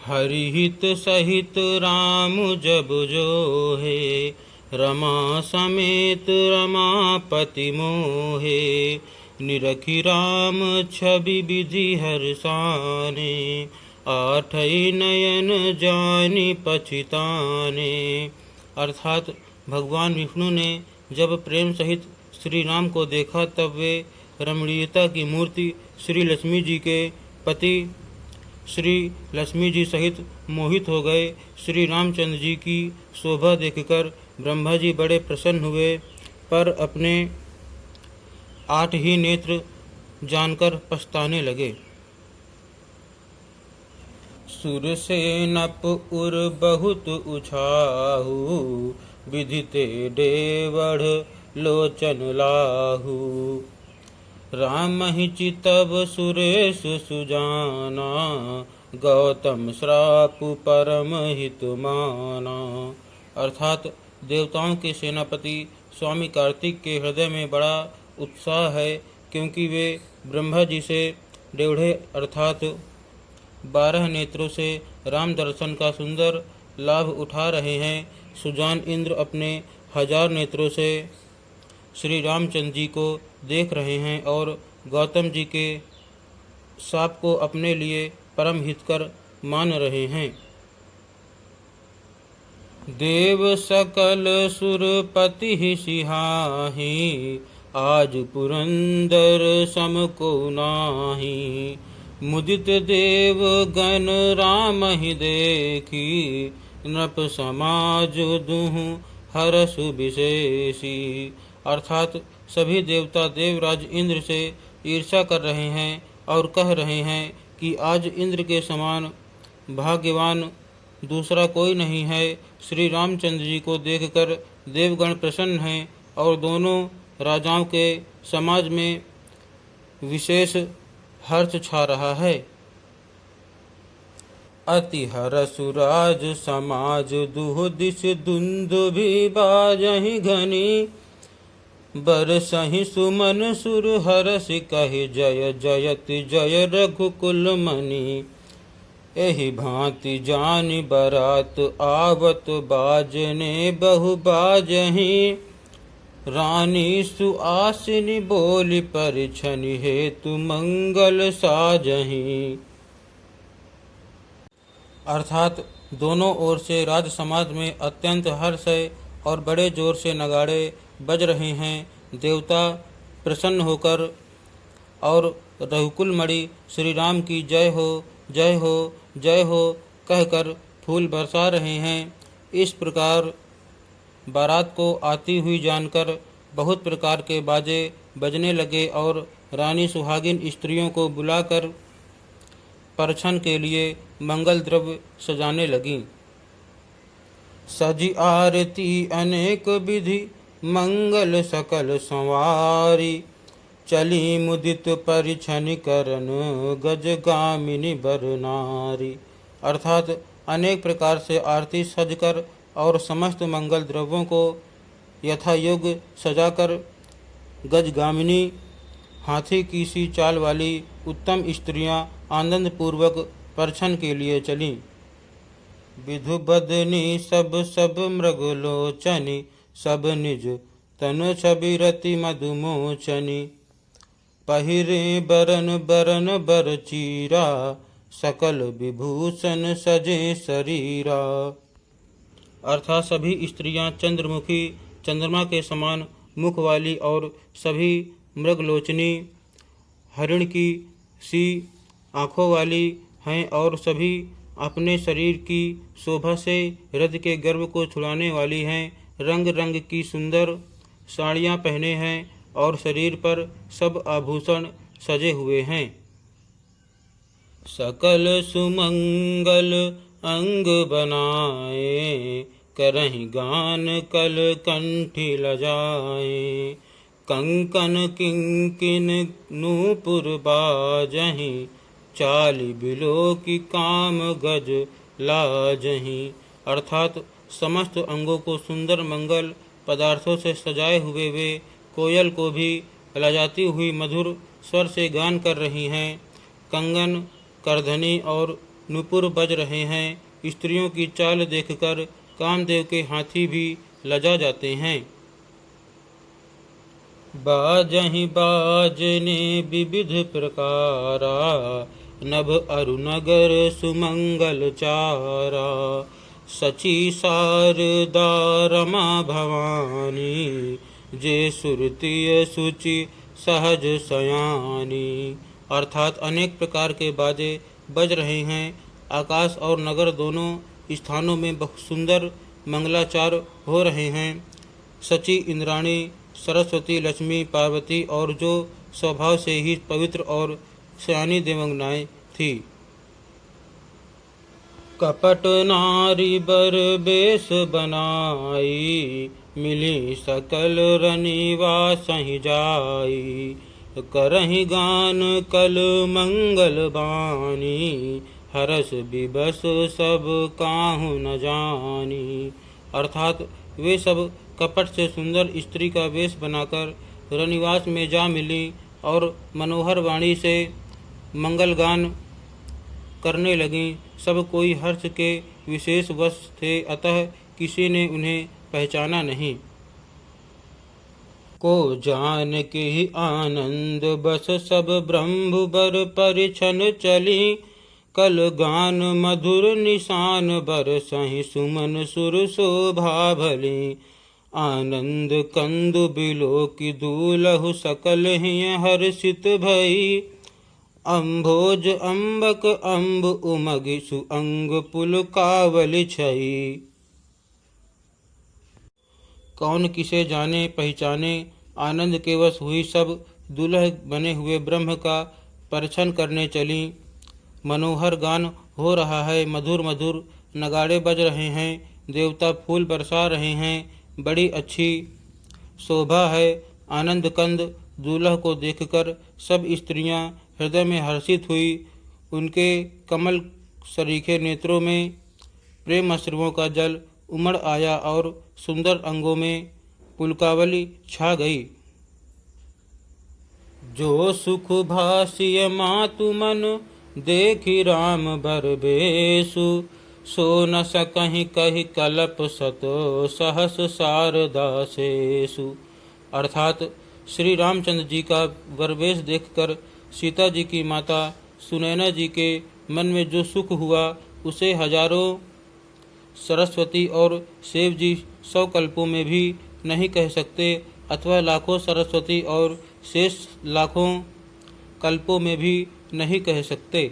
हरिहित सहित राम जब जो है, रमा समेत रमापति मोहे। निरखी राम छवि विधि हर्षाने, आठई नयन जानि पछिताने। अर्थात भगवान विष्णु ने जब प्रेम सहित श्री राम को देखा तब वे रमणीयता की मूर्ति श्री लक्ष्मी जी के पति श्री लक्ष्मी जी सहित मोहित हो गए। श्री रामचंद्र जी की शोभा देखकर ब्रह्मा जी बड़े प्रसन्न हुए, पर अपने 8 ही नेत्र जानकर पछताने लगे। सुर से नप उर बहुत उछाहू, विदिते डेवढ़ लोचन लाहू। राम ही चितब सुरेश सुजाना, गौतम श्राप परम हित माना। अर्थात देवताओं के सेनापति स्वामी कार्तिक के हृदय में बड़ा उत्साह है, क्योंकि वे ब्रह्मा जी से डेढ़े अर्थात 12 नेत्रों से राम दर्शन का सुंदर लाभ उठा रहे हैं। सुजान इंद्र अपने 1000 नेत्रों से श्री रामचंद्र जी को देख रहे हैं और गौतम जी के शाप को अपने लिए परम हितकर मान रहे हैं। देव सकल सुरपति सिहाही, आज पुरंदर सम को नाही। मुदित देव गण राम ही देखी, नृप समाज दुहु हरसु विशेषी। अर्थात सभी देवता देवराज इंद्र से ईर्ष्या कर रहे हैं और कह रहे हैं कि आज इंद्र के समान भाग्यवान दूसरा कोई नहीं है। श्री रामचंद्र जी को देखकर देवगण प्रसन्न हैं और दोनों राजाओं के समाज में विशेष हर्ष छा रहा है। अति हरसु राज समाज दुह दिश दुंदुभि बाजहि घनी। बरसहि सुमन सुर हरसि कहि जय जयति जय रघुकुल मणि। एहि भांति जानि बरात आवत बाजने बहु बाजहि। रानी सुआसिनी बोली परिछनि हेतु मंगल साजहि। अर्थात दोनों ओर से राज समाज में अत्यंत हर्ष है और बड़े जोर से नगाड़े बज रहे हैं। देवता प्रसन्न होकर और रघुकुल मणि श्री राम की जय हो जय हो जय हो कहकर फूल बरसा रहे हैं। इस प्रकार बारात को आती हुई जानकर बहुत प्रकार के बाजे बजने लगे और रानी सुहागिन स्त्रियों को बुलाकर परछन के लिए मंगल द्रव्य सजाने लगीं। सजी आरती अनेक विधि मंगल सकल संवारी। चली मुदित परिछन करन गजगामिनी बर नारी। अर्थात अनेक प्रकार से आरती सजकर और समस्त मंगल द्रव्यों को यथायोग्य सजाकर गजगामिनी हाथी की सी चाल वाली उत्तम स्त्रियां आनंद पूर्वक परछन के लिए चलीं। विधु बदनी सब सब मृगलोचनी। सब निज तनु छवि रति मधुमोचनी। पहिरे बरन बरन बर चीरा। सकल विभूषण सजे शरीरा। अर्थात सभी स्त्रियां चंद्रमुखी चंद्रमा के समान मुख वाली और सभी मृगलोचनी हरिण की सी आँखों वाली हैं और सभी अपने शरीर की शोभा से रथ के गर्व को छुड़ाने वाली हैं। रंग रंग की सुंदर साड़ियाँ पहने हैं और शरीर पर सब आभूषण सजे हुए हैं। सकल सुमंगल अंग बनाए। करहि गान कल कंठी लजाए। कंकन किंकिन नूपुर बाजहि। चाली बिलो की काम गज लाजहि। अर्थात समस्त अंगों को सुंदर मंगल पदार्थों से सजाए हुए वे कोयल को भी लजाती हुई मधुर स्वर से गान कर रही हैं। कंगन, करधनी और नुपुर बज रहे हैं। स्त्रियों की चाल देखकर कामदेव के हाथी भी लजा जाते हैं। बाजहि बाजने विविध प्रकारा, नभ अरु नगर सुमंगल चारा। सची शारदा रमा भवानी, जे सुरतीय सुचि सहज सयानी। अर्थात अनेक प्रकार के बाजे बज रहे हैं। आकाश और नगर दोनों स्थानों में बहुत सुंदर मंगलाचार हो रहे हैं। सची इंद्राणी, सरस्वती, लक्ष्मी, पार्वती और जो स्वभाव से ही पवित्र और सयानी देवंगनाएं थी। कपट नारी बर बेश बनाई, मिली सकल रनिवासहि जाई। करहि गान कल मंगल बानी, हरस विबस सब काहू न जानी। अर्थात वे सब कपट से सुंदर स्त्री का वेश बनाकर रनिवास में जा मिली और मनोहर वाणी से मंगल गान करने लगी। सब कोई हर्ष के विशेष वश थे, अतः किसी ने उन्हें पहचाना नहीं। को जान के ही आनंद बस सब ब्रह्मबर परिछन चली। कल गान मधुर निशान बर सहि सुमन सुर शोभा भली। आनंद कंदु बिलो की दूलहु सकल ही हर्षित भई। अम्भोज अम्बक अम्ब उमगि सुअंग पुलकावली छई। कौन किसे जाने पहचाने, आनंद के वश हुई सब दुल्ह बने हुए ब्रह्म का परिछन करने चली। मनोहर गान हो रहा है, मधुर मधुर नगाड़े बज रहे हैं, देवता फूल बरसा रहे हैं, बड़ी अच्छी शोभा है। आनंद कंद दूल्ह को देखकर सब स्त्रियां हृदय में हर्षित हुई। उनके कमल सरीखे नेत्रों में प्रेम अश्रुओं का जल उमड़ आया और सुंदर अंगों में पुलकावली छा गई। जो सुख भासिय मातु मन, देखि राम बर बेसु। सो न सकहि कहि कलप सतो, सहस शारदा सेसु। अर्थात श्री रामचंद्र जी का वरवेश देखकर सीता जी की माता सुनैना जी के मन में जो सुख हुआ, उसे हजारों सरस्वती और शिव जी 100 कल्पों में भी नहीं कह सकते, अथवा लाखों सरस्वती और शेष लाखों कल्पों में भी नहीं कह सकते।